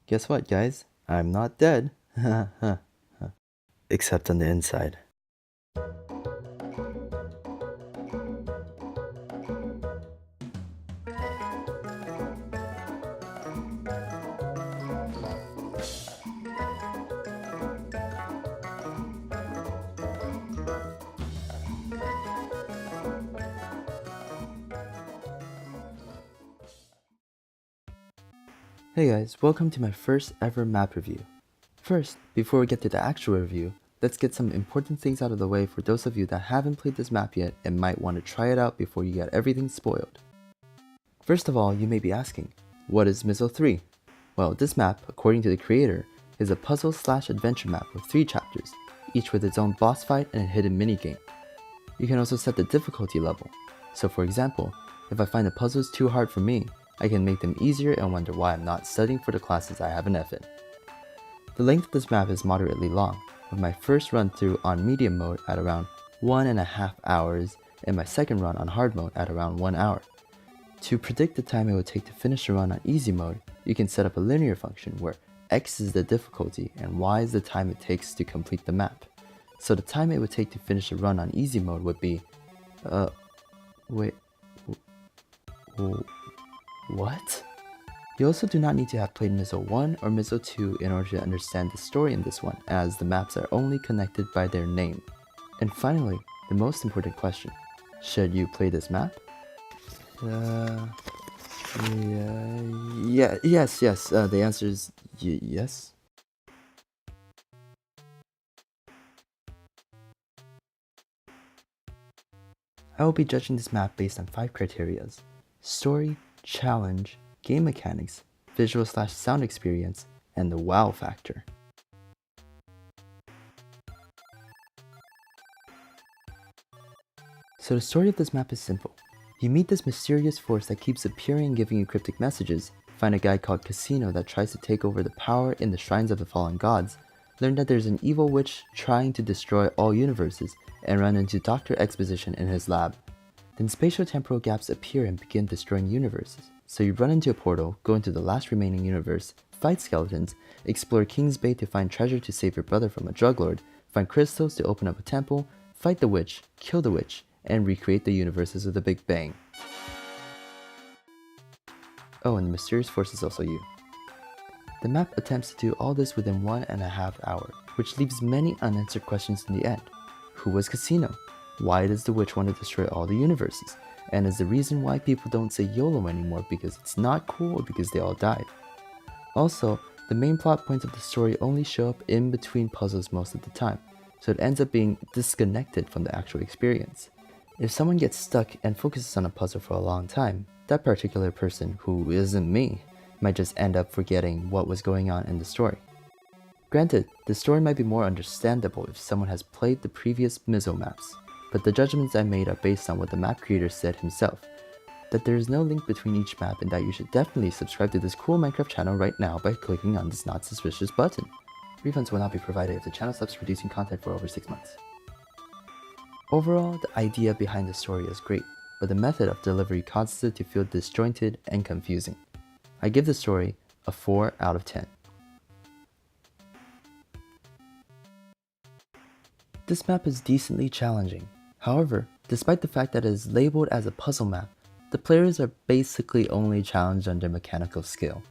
Guess what, guys? I'm not dead. Except on the inside. Hey guys, welcome to my first ever map review. First, before we get to the actual review, let's get some important things out of the way for those of you that haven't played this map yet and might want to try it out before you get everything spoiled. First of all, you may be asking, what is Mizzle III? Well, this map, according to the creator, is a puzzle/adventure map with 3 chapters, each with its own boss fight and a hidden minigame. You can also set the difficulty level. So for example, if I find the puzzles too hard for me, I can make them easier and wonder why I'm not studying for the classes I have an F in. The length of this map is moderately long, with my first run through on medium mode at around 1.5 hours and my second run on hard mode at around 1 hour. To predict the time it would take to finish a run on easy mode, you can set up a linear function where X is the difficulty and Y is the time it takes to complete the map. So the time it would take to finish a run on easy mode would be, what? You also do not need to have played Mizzle 1 or Mizzle 2 in order to understand the story in this one, as the maps are only connected by their name. And finally, the most important question, should you play this map? Yes, the answer is yes. I will be judging this map based on 5 criterias: story, challenge, game mechanics, visual/sound experience, and the wow factor. So the story of this map is simple. You meet this mysterious force that keeps appearing and giving you cryptic messages, find a guy called Casino that tries to take over the power in the shrines of the fallen gods, learn that there's an evil witch trying to destroy all universes, and run into Dr. Exposition in his lab. Then spatio-temporal gaps appear and begin destroying universes. So you run into a portal, go into the last remaining universe, fight skeletons, explore King's Bay to find treasure to save your brother from a drug lord, find crystals to open up a temple, fight the witch, kill the witch, and recreate the universes of the Big Bang. Oh, and the mysterious force is also you. The map attempts to do all this within 1.5 hours, which leaves many unanswered questions in the end. Who was Casino? Why does the witch want to destroy all the universes? And is the reason why people don't say YOLO anymore because it's not cool or because they all died? Also, the main plot points of the story only show up in between puzzles most of the time, so it ends up being disconnected from the actual experience. If someone gets stuck and focuses on a puzzle for a long time, that particular person, who isn't me, might just end up forgetting what was going on in the story. Granted, the story might be more understandable if someone has played the previous Mizzle maps, but the judgments I made are based on what the map creator said himself, that there is no link between each map and that you should definitely subscribe to this cool Minecraft channel right now by clicking on this not suspicious button. Refunds will not be provided if the channel stops producing content for over 6 months. Overall, the idea behind the story is great, but the method of delivery causes it to feel disjointed and confusing. I give the story a 4 out of 10. This map is decently challenging. However, despite the fact that it is labeled as a puzzle map, the players are basically only challenged on their mechanical skill.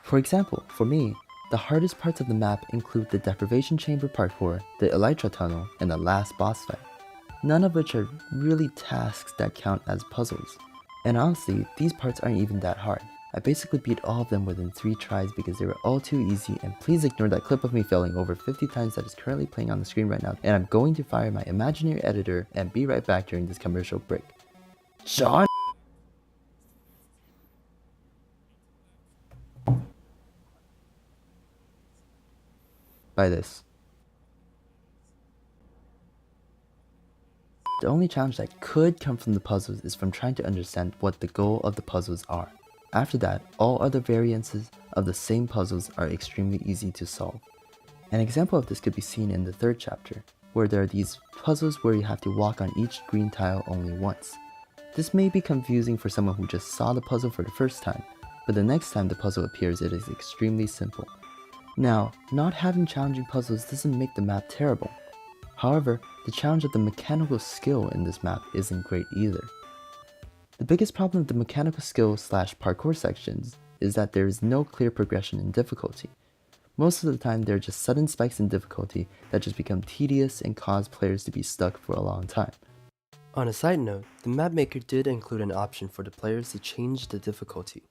For example, for me, the hardest parts of the map include the deprivation chamber parkour, the elytra tunnel, and the last boss fight, none of which are really tasks that count as puzzles. And honestly, these parts aren't even that hard. I basically beat all of them within 3 tries because they were all too easy, and please ignore that clip of me failing over 50 times that is currently playing on the screen right now, and I'm going to fire my imaginary editor and be right back during this commercial break. Sean! By this. The only challenge that could come from the puzzles is from trying to understand what the goal of the puzzles are. After that, all other variances of the same puzzles are extremely easy to solve. An example of this could be seen in the 3rd chapter, where there are these puzzles where you have to walk on each green tile only once. This may be confusing for someone who just saw the puzzle for the first time, but the next time the puzzle appears it is extremely simple. Now, not having challenging puzzles doesn't make the map terrible. However, the challenge of the mechanical skill in this map isn't great either. The biggest problem with the mechanical skill / parkour sections is that there is no clear progression in difficulty. Most of the time there are just sudden spikes in difficulty that just become tedious and cause players to be stuck for a long time. On a side note, the map maker did include an option for the players to change the difficulty.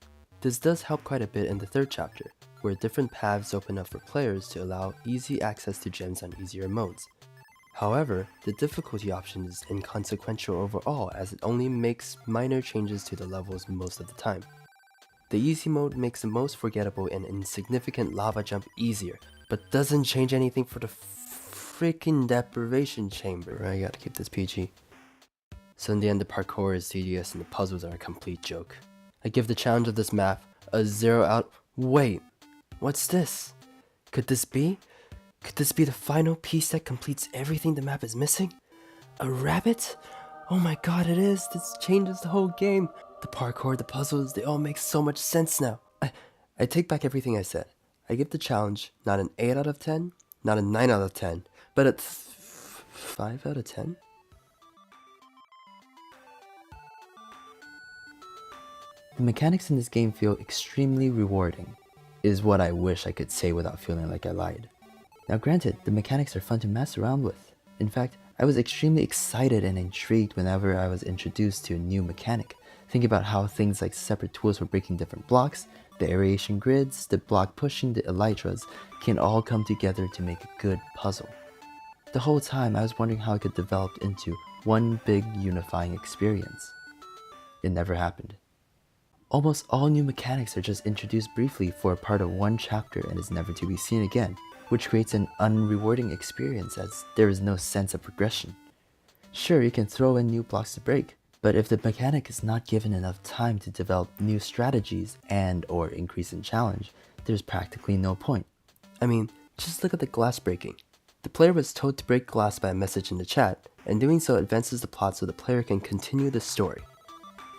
This does help quite a bit in the third chapter, where different paths open up for players to allow easy access to gems on easier modes. However, the difficulty option is inconsequential overall as it only makes minor changes to the levels most of the time. The easy mode makes the most forgettable and insignificant lava jump easier, but doesn't change anything for the freaking deprivation chamber. I gotta keep this PG. So in the end, the parkour is tedious and the puzzles are a complete joke. I give the challenge of this map a 0 out. Wait, what's this? Could this be the final piece that completes everything the map is missing? A rabbit? Oh my god, it is! This changes the whole game! The parkour, the puzzles, they all make so much sense now. I take back everything I said. I give the challenge not an 8 out of 10, not a 9 out of 10, but a 5 out of 10? The mechanics in this game feel extremely rewarding, is what I wish I could say without feeling like I lied. Now granted, the mechanics are fun to mess around with. In fact, I was extremely excited and intrigued whenever I was introduced to a new mechanic. Think about how things like separate tools for breaking different blocks, the aeration grids, the block pushing, the elytras can all come together to make a good puzzle. The whole time I was wondering how it could develop into one big unifying experience. It never happened. Almost all new mechanics are just introduced briefly for a part of one chapter and is never to be seen again, which creates an unrewarding experience as there is no sense of progression. Sure, you can throw in new blocks to break, but if the mechanic is not given enough time to develop new strategies and/or increase in challenge, there's practically no point. I mean, just look at the glass breaking. The player was told to break glass by a message in the chat, and doing so advances the plot so the player can continue the story.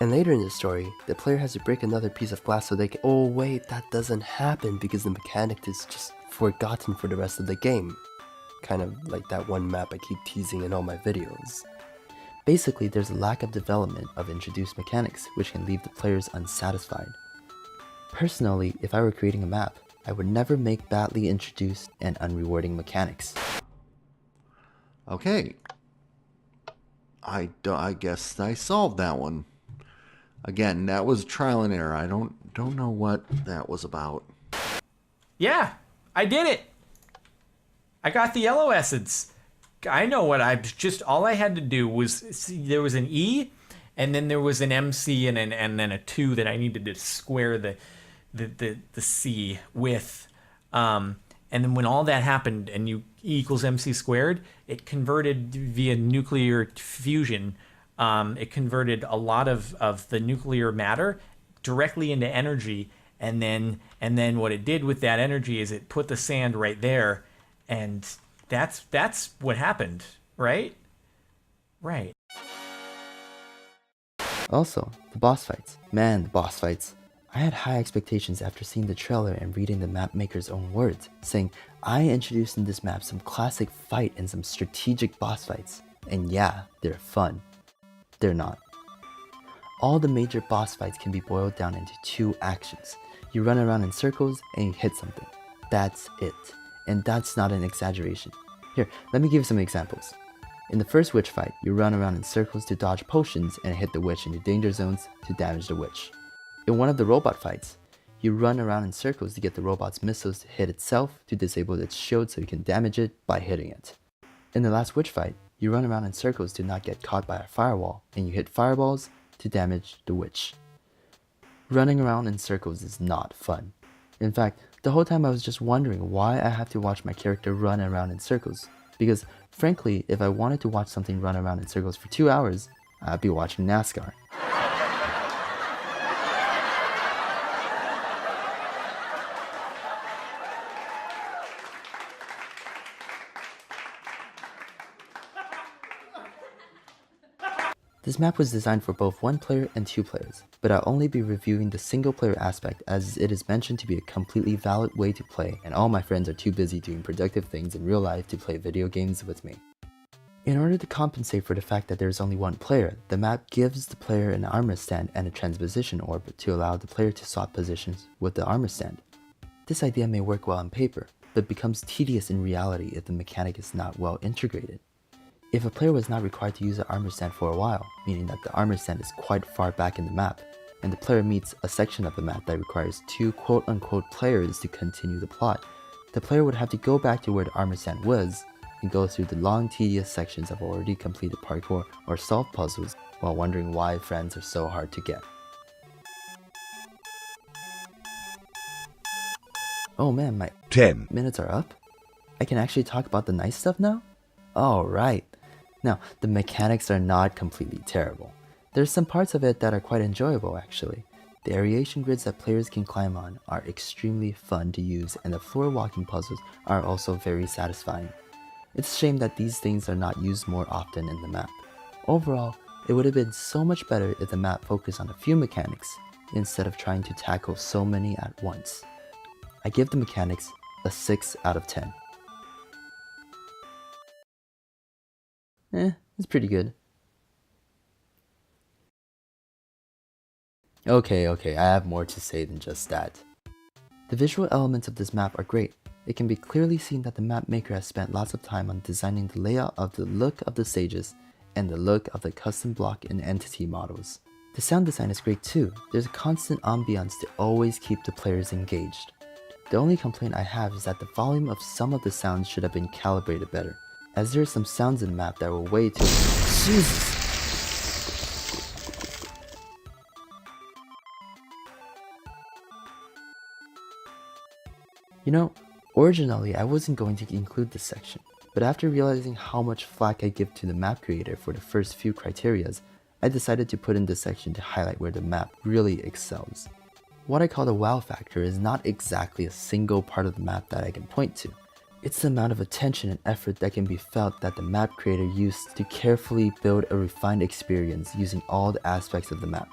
And later in the story, the player has to break another piece of glass so they can— oh wait, that doesn't happen because the mechanic is just forgotten for the rest of the game. Kind of like that one map I keep teasing in all my videos. Basically, there's a lack of development of introduced mechanics, which can leave the players unsatisfied. Personally, if I were creating a map, I would never make badly introduced and unrewarding mechanics. Okay. I guess I solved that one. Again, that was trial and error. I don't know what that was about. Yeah, I did it. I got the yellow essence. I know what all I had to do was there was an E, and then there was an MC and then a 2 that I needed to square the C with. And then when all that happened and E equals MC squared, it converted via nuclear fusion. It converted a lot of the nuclear matter directly into energy, and then what it did with that energy is it put the sand right there, and that's what happened, right? Right. Also, the boss fights. Man, the boss fights. I had high expectations after seeing the trailer and reading the map maker's own words, saying, I introduced in this map some classic fight and some strategic boss fights. And yeah, they're fun. They're not. All the major boss fights can be boiled down into 2 actions. You run around in circles and you hit something. That's it. And that's not an exaggeration. Here, let me give you some examples. In the first witch fight, you run around in circles to dodge potions and hit the witch into danger zones to damage the witch. In one of the robot fights, you run around in circles to get the robot's missiles to hit itself to disable its shield so you can damage it by hitting it. In the last witch fight, you run around in circles to not get caught by a firewall, and you hit fireballs to damage the witch. Running around in circles is not fun. In fact, the whole time I was just wondering why I have to watch my character run around in circles, because frankly, if I wanted to watch something run around in circles for 2 hours, I'd be watching NASCAR. This map was designed for both 1 player and 2 players, but I'll only be reviewing the single player aspect as it is mentioned to be a completely valid way to play and all my friends are too busy doing productive things in real life to play video games with me. In order to compensate for the fact that there is only 1 player, the map gives the player an armor stand and a transposition orb to allow the player to swap positions with the armor stand. This idea may work well on paper, but becomes tedious in reality if the mechanic is not well integrated. If a player was not required to use the armor stand for a while, meaning that the armor stand is quite far back in the map, and the player meets a section of the map that requires 2 quote-unquote players to continue the plot, the player would have to go back to where the armor stand was and go through the long tedious sections of already completed parkour or solve puzzles while wondering why friends are so hard to get. Oh man, my 10. minutes are up? I can actually talk about the nice stuff now? Alright. Now, the mechanics are not completely terrible. There's some parts of it that are quite enjoyable actually. The aeration grids that players can climb on are extremely fun to use and the floor walking puzzles are also very satisfying. It's a shame that these things are not used more often in the map. Overall, it would have been so much better if the map focused on a few mechanics instead of trying to tackle so many at once. I give the mechanics a 6 out of 10. It's pretty good. Okay, I have more to say than just that. The visual elements of this map are great. It can be clearly seen that the map maker has spent lots of time on designing the layout of the look of the stages and the look of the custom block and entity models. The sound design is great too. There's a constant ambiance to always keep the players engaged. The only complaint I have is that the volume of some of the sounds should have been calibrated better, as there are some sounds in the map that were way too— Jesus! You know, originally I wasn't going to include this section, but after realizing how much flack I give to the map creator for the first few criterias, I decided to put in this section to highlight where the map really excels. What I call the wow factor is not exactly a single part of the map that I can point to. It's the amount of attention and effort that can be felt that the map creator used to carefully build a refined experience using all the aspects of the map,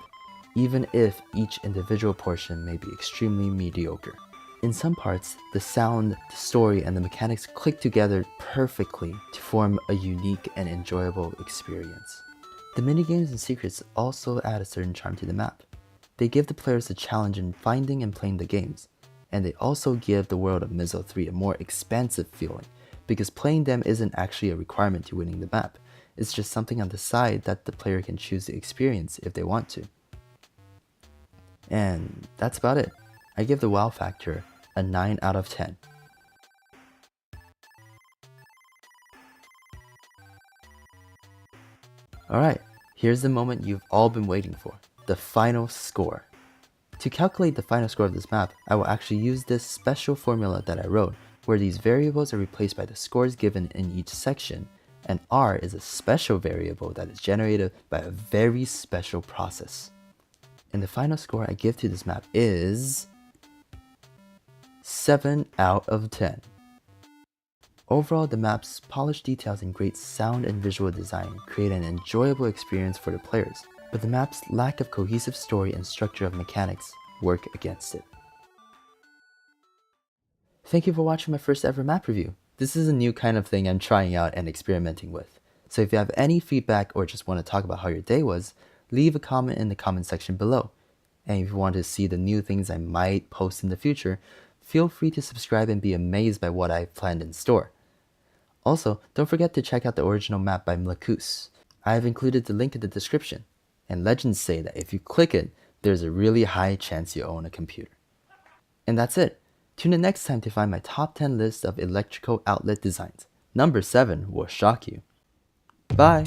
even if each individual portion may be extremely mediocre. In some parts, the sound, the story, and the mechanics click together perfectly to form a unique and enjoyable experience. The minigames and secrets also add a certain charm to the map. They give the players a challenge in finding and playing the games, and they also give the world of Mizzle III a more expansive feeling, because playing them isn't actually a requirement to winning the map, it's just something on the side that the player can choose to experience if they want to. And that's about it. I give the wow factor a 9 out of 10. Alright, here's the moment you've all been waiting for, the final score. To calculate the final score of this map, I will actually use this special formula that I wrote, where these variables are replaced by the scores given in each section, and R is a special variable that is generated by a very special process. And the final score I give to this map is 7 out of 10. Overall, the map's polished details and great sound and visual design create an enjoyable experience for the players, but the map's lack of cohesive story and structure of mechanics work against it. Thank you for watching my first ever map review. This is a new kind of thing I'm trying out and experimenting with. So if you have any feedback or just want to talk about how your day was, leave a comment in the comment section below. And if you want to see the new things I might post in the future, feel free to subscribe and be amazed by what I've planned in store. Also, don't forget to check out the original map by Mlakuss. I have included the link in the description, and legends say that if you click it, there's a really high chance you own a computer. And that's it. Tune in next time to find my top 10 list of electrical outlet designs. Number 7 will shock you. Bye!